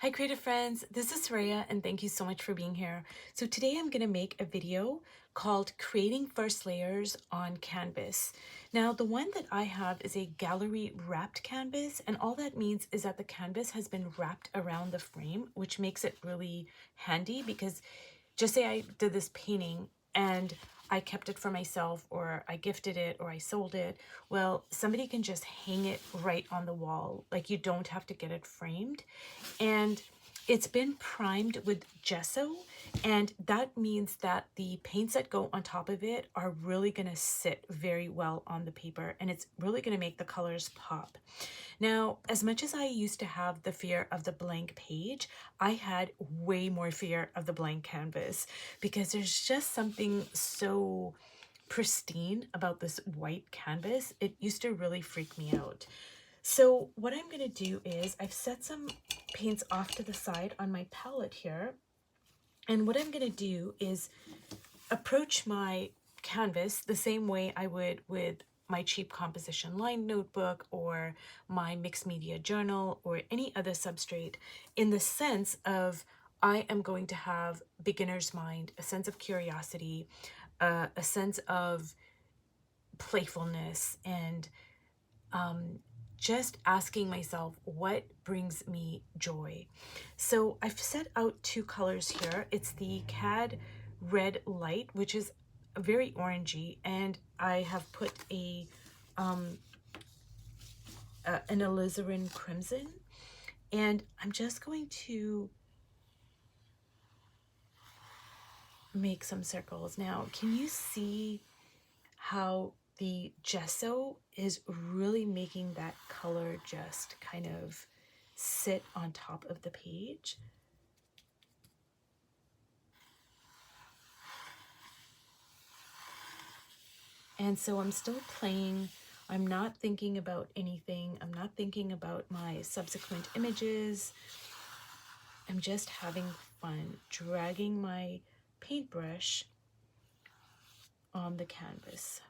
Hi creative friends, this is Rhea and thank you so much for being here. So today I'm going to make a video called Creating First Layers on Canvas. Now the one that I have is a gallery wrapped canvas, and all that means is that the canvas has been wrapped around the frame, which makes it really handy because just say I did this painting and I kept it for myself, or I gifted it, or I sold it. Well, somebody can just hang it right on the wall. Like, you don't have to get it framed. And it's been primed with gesso, and that means that the paints that go on top of it are really going to sit very well on the paper, and it's really going to make the colors pop. Now, as much as I used to have the fear of the blank page, I had way more fear of the blank canvas because there's just something so pristine about this white canvas. It used to really freak me out. So what I'm going to do is I've set some paints off to the side on my palette here. And what I'm going to do is approach my canvas the same way I would with my cheap composition line notebook or my mixed media journal or any other substrate, in the sense of I am going to have beginner's mind, a sense of curiosity, a sense of playfulness, and just asking myself what brings me joy. So I've set out two colors here. It's the Cad Red Light, which is very orangey, and I have put an alizarin crimson, and I'm just going to make some circles. Now, can you see how the gesso is really making that color just kind of sit on top of the page? And so I'm still playing. I'm not thinking about anything. I'm not thinking about my subsequent images. I'm just having fun dragging my paintbrush on the canvas.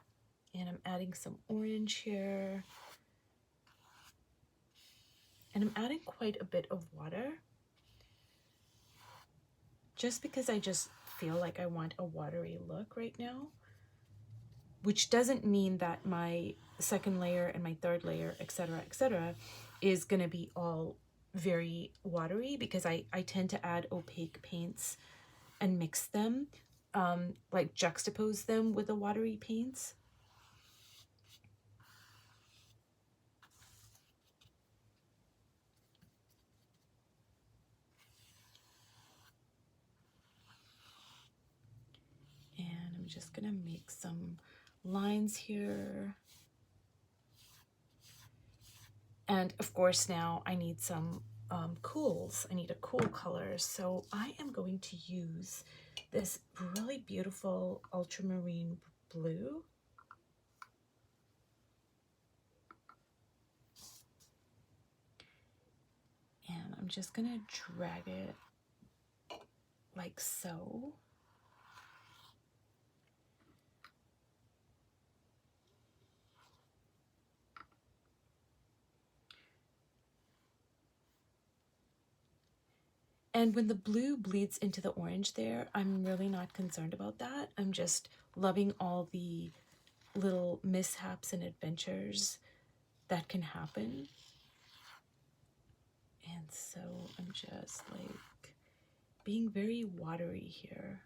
And I'm adding some orange here. And I'm adding quite a bit of water, just because I just feel like I want a watery look right now, which doesn't mean that my second layer and my third layer, etc., is going to be all very watery, because I tend to add opaque paints and mix them, like juxtapose them with the watery paints. And I'm just going to make some lines here. And of course now I need some cools. I need a cool color. So I am going to use this really beautiful ultramarine blue. And I'm just going to drag it like so. And when the blue bleeds into the orange there, I'm really not concerned about that. I'm just loving all the little mishaps and adventures that can happen. And so I'm just like being very watery here.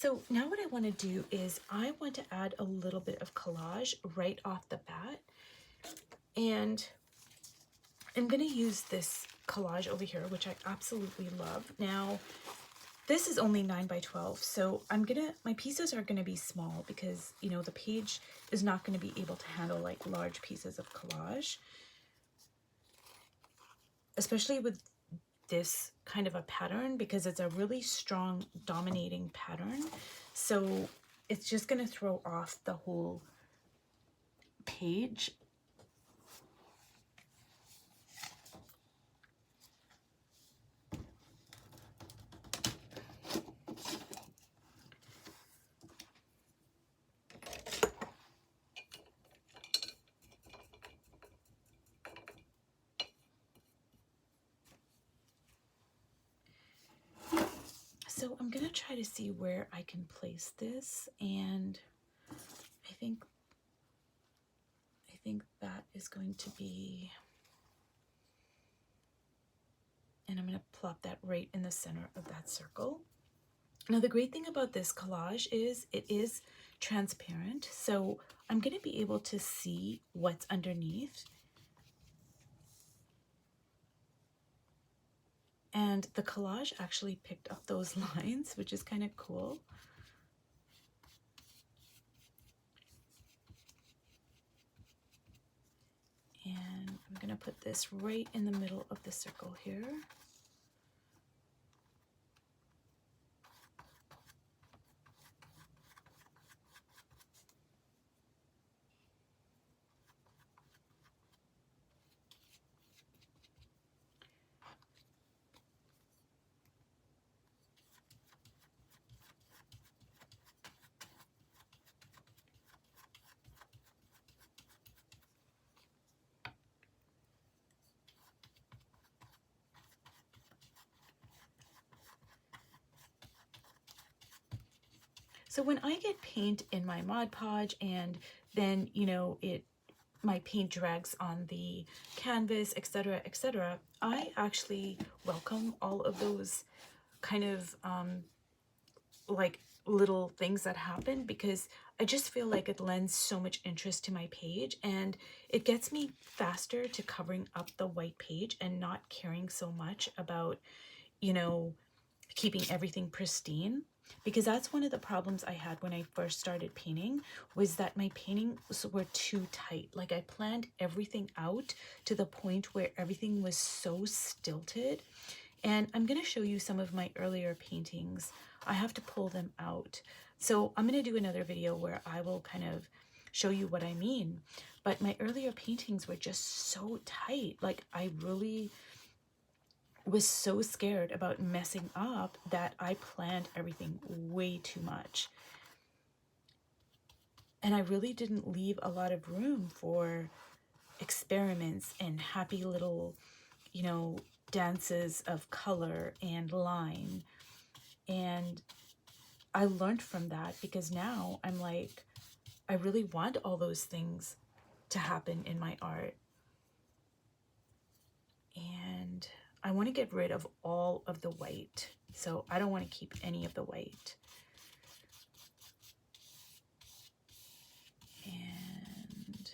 So now what I want to do is I want to add a little bit of collage right off the bat. And I'm going to use this collage over here, which I absolutely love. Now, this is only 9 by 12, so my pieces are gonna be small because, you know, the page is not gonna be able to handle like large pieces of collage, especially with this kind of a pattern, because it's a really strong dominating pattern. So it's just gonna throw off the whole page. So I'm gonna try to see where I can place this, and I think that is going to be, and I'm gonna plop that right in the center of that circle. Now the great thing about this collage is it is transparent, so I'm gonna be able to see what's underneath. And the collage actually picked up those lines, which is kind of cool. And I'm going to put this right in the middle of the circle here. So when I get paint in my Mod Podge and then, you know, my paint drags on the canvas, etc., etc., I actually welcome all of those kind of like little things that happen, because I just feel like it lends so much interest to my page, and it gets me faster to covering up the white page and not caring so much about, you know, keeping everything pristine. Because that's one of the problems I had when I first started painting, was that my paintings were too tight. Like I planned everything out to the point where everything was so stilted. And I'm going to show you some of my earlier paintings. I have to pull them out. So I'm going to do another video where I will kind of show you what I mean. But my earlier paintings were just so tight. Like I really was so scared about messing up that I planned everything way too much. And I really didn't leave a lot of room for experiments and happy little, you know, dances of color and line. And I learned from that, because now I'm like, I really want all those things to happen in my art. And I want to get rid of all of the white. So I don't want to keep any of the white. And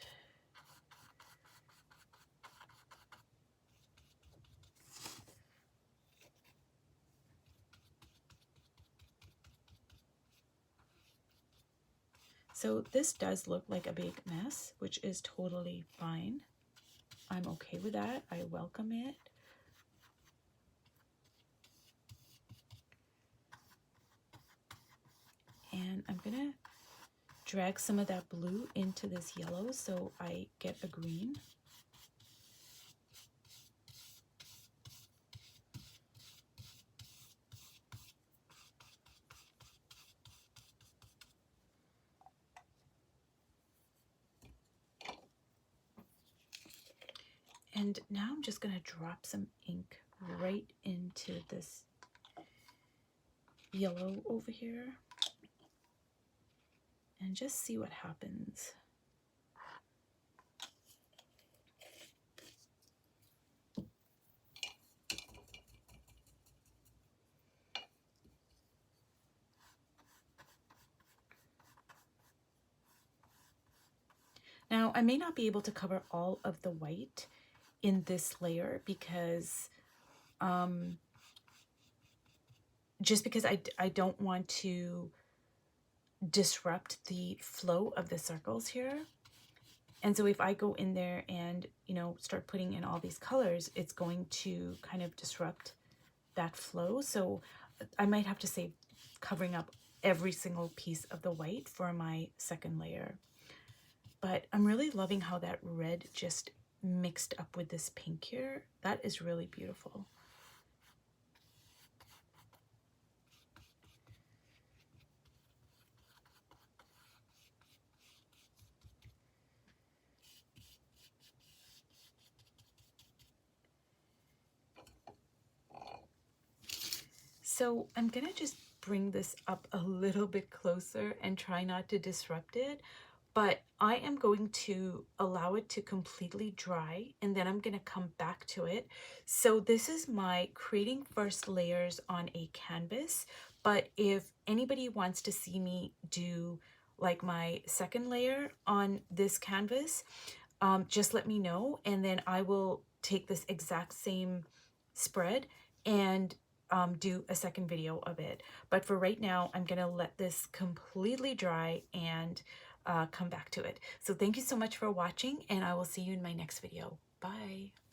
so this does look like a big mess, which is totally fine. I'm okay with that. I welcome it. And I'm gonna drag some of that blue into this yellow so I get a green. And now I'm just gonna drop some ink right into this yellow over here and just see what happens. Now, I may not be able to cover all of the white in this layer because just because I don't want to disrupt the flow of the circles here. And so if I go in there and, you know, start putting in all these colors, it's going to kind of disrupt that flow. So I might have to say covering up every single piece of the white for my second layer. but I'm really loving how that red just mixed up with this pink here. That is really beautiful. So I'm gonna just bring this up a little bit closer and try not to disrupt it, but I am going to allow it to completely dry and then I'm gonna come back to it. So this is my creating first layers on a canvas, but if anybody wants to see me do like my second layer on this canvas, just let me know, and then I will take this exact same spread and do a second video of it. But for right now, I'm gonna let this completely dry and come back to it. So thank you so much for watching, and I will see you in my next video. Bye.